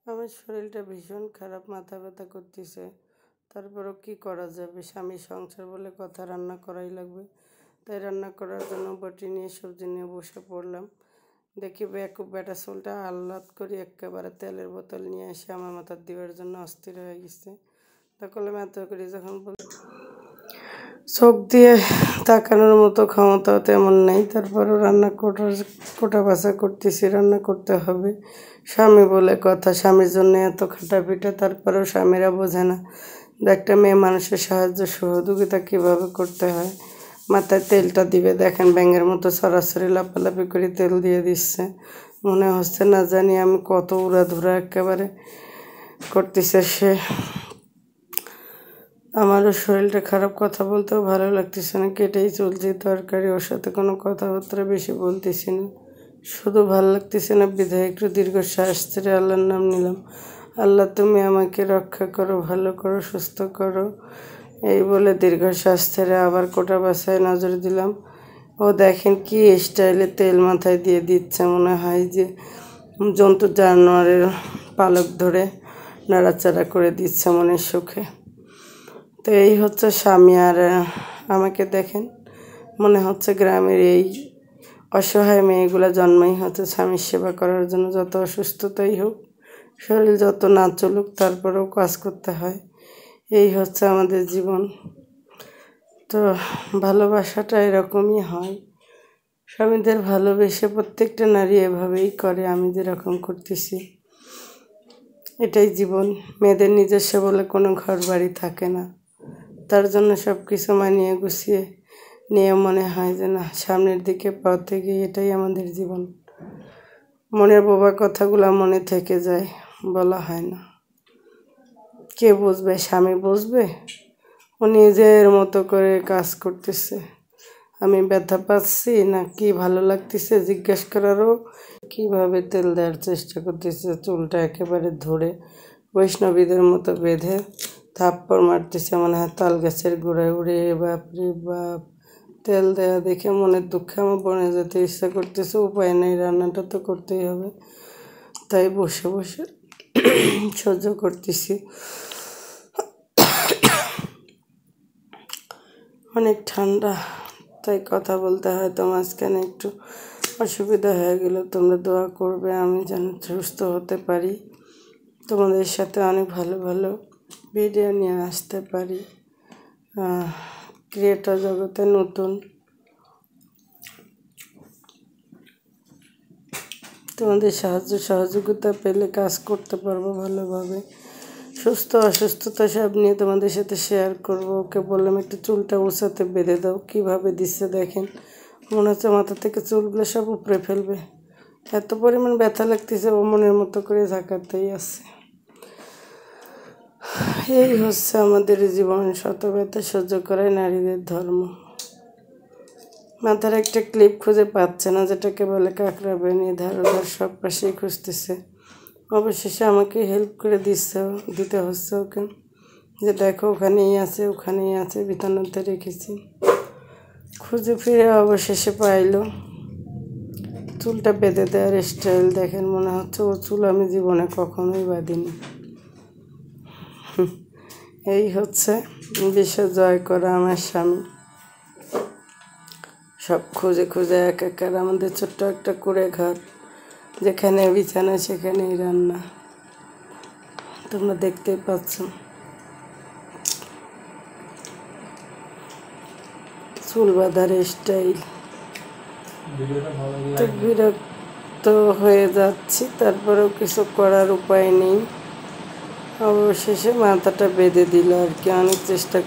আমার শরীরটা ভীষণ খারাপ, মাথা ব্যথা করতেছে। তারপরও কি করা যাবে, স্বামী সংসার বলে কথা, রান্না করাই লাগবে। তাই রান্না করার জন্য বটি নিয়ে সবজি নিয়ে বসে পড়লাম। দেখি বেকুব বেটা চুলটা আহ্লাদ করি একেবারে তেলের বোতল নিয়ে এসে আমার মাথার দেওয়ার জন্য অস্থির হয়ে গেছে। তা করলাম এত করি যখন চোখ দিয়ে তাকানোর মতো ক্ষমতাও তেমন নেই। তারপরও রান্না কোটা বাছা করতেছি, রান্না করতে হবে। স্বামী বলে কথা, স্বামীর জন্য এত খাটাপিটা, তারপরেও স্বামীরা বোঝে না যে একটা মেয়ে মানুষের সাহায্য সহযোগিতা কীভাবে করতে হয়। মাথায় তেলটা দিবে, দেখেন ব্যাঙের মতো সরাসরি লাপালাপি করে তেল দিয়ে দিচ্ছে। মনে হচ্ছে না জানি আমি কত উড়াধুরা একেবারে করতেছে সে। আমারও শরীরটা খারাপ, কথা বলতেও ভালো লাগতেছে না, কেটেই চলছে তরকারি। ওর সাথে কোনো কথাবার্তা বেশি বলতেছি না, শুধু ভালো লাগতেছে না বিধায় একটু দীর্ঘশ্বাস ছেড়ে আল্লাহর নাম নিলাম। আল্লাহ তুমি আমাকে রক্ষা করো, ভালো করো, সুস্থ করো, এই বলে দীর্ঘশ্বাস ছেড়ে আবার কোটা বাসায় নজর দিলাম। ও দেখেন কি স্টাইলে তেল মাথায় দিয়ে দিচ্ছে, মনে হয় যে জন্তু জানোয়ারের পালক ধরে নাড়াচাড়া করে দিচ্ছে মনের সুখে। তো এই হচ্ছে স্বামী। আর আমাকে দেখেন, মনে হচ্ছে গ্রামের এই অসহায় মেয়েগুলো জন্মই হচ্ছে স্বামীর সেবা করার জন্য। যত অসুস্থতাই হোক, শরীর যত না চলুক, তারপরেও কাজ করতে হয়। এই হচ্ছে আমাদের জীবন। তো ভালোবাসাটা এরকমই হয়, স্বামীদের ভালোবেসে প্রত্যেকটা নারী এভাবেই করে, আমি যেরকম করতেছি। এটাই জীবন। মেয়েদের নিজস্ব বলে কোনো ঘর বাড়ি থাকে না, তার জন্য সব কিছু মানিয়ে গুছিয়ে নিয়ে মনে হয় যে না, সামনের দিকে পথে গিয়ে এটাই আমাদের জীবন। মনের বোবা কথাগুলো মনে থেকে যায়, বলা হয় না। কে বুঝবে? স্বামী বুঝবে? ও নিজের মতো করে কাজ করতেছে। আমি ব্যথা পাচ্ছি না কি ভালো লাগতেছে জিজ্ঞেস করারও কীভাবে তেল দেওয়ার চেষ্টা করতেছে। চুলটা একেবারে ধরে বৈষ্ণবীদের মতো বেঁধে থাপ্পড় মারতেছে, মনে হয় তাল গাছের গোড়ায় উড়ে। বাপরে বাপ! তেল দেওয়া দেখে মনের দুঃখে আমার বনে যেতে ইচ্ছা করতেছে, উপায় নেই, রান্নাটা তো করতেই হবে। তাই বসে বসে সহ্য করতেছি। অনেক ঠান্ডা, তাই কথা বলতে হয়তো মাঝখানে একটু অসুবিধা হয়ে গেল। তোমরা দোয়া করবে আমি যেন সুস্থ হতে পারি, তোমাদের সাথে অনেক ভালো ভালো ভিডিও নিয়ে আসতে পারি। ক্রিয়েটর জগতে নতুন, তোমাদের সাহায্য সহযোগিতা পেলে কাজ করতে পারবো ভালোভাবে। সুস্থ অসুস্থতা সব নিয়ে তোমাদের সাথে শেয়ার করব। ওকে বললাম একটু চুলটা উঁচাতে বেঁধে দাও, কীভাবে দিচ্ছে দেখেন, মনে হচ্ছে মাথা থেকে চুলগুলো সব উপড়ে ফেলবে, এত পরিমাণ ব্যথা লাগতেছে। ও মনের মতো করে ঝাঁকাতেই আছে। এই হচ্ছে আমাদের জীবন, শত ব্যথা সহ্য করাই নারীদের ধর্ম। মাথার একটা ক্লিপ খুঁজে পাচ্ছে না, যেটাকে বলে কাঁকড়া বেনি, ধার ওধার সব পাশেই খুঁজতেছে। অবশেষে আমাকে হেল্প করে দিতে হচ্ছে ওকে, যে দেখো ওখানেই আছে, ওখানেই আছে, বিছানাতে রেখেছি। খুঁজে ফিরে অবশেষে পাইল। চুলটা বেঁধে দেওয়ার স্টাইল দেখেন, মনে হচ্ছে ও চুল আমি জীবনে কখনোই বাঁধিনি। এই হচ্ছে বিশ্ব জয় করা আমার স্বামী। সব খুঁজে খুঁজে একাকার আমাদের ছোট্ট একটা কুঁড়ে ঘর, যেখানে বিছানা সেখানেই রান্না, তোমরা দেখতেই পাচ্ছ। চুল বাঁধার স্টাইল, তো বিরক্ত হয়ে যাচ্ছি, তারপরেও কিছু করার উপায় নেই। অবশেষে মাথাটা বেঁধে দিল আর কি, অনেক চেষ্টা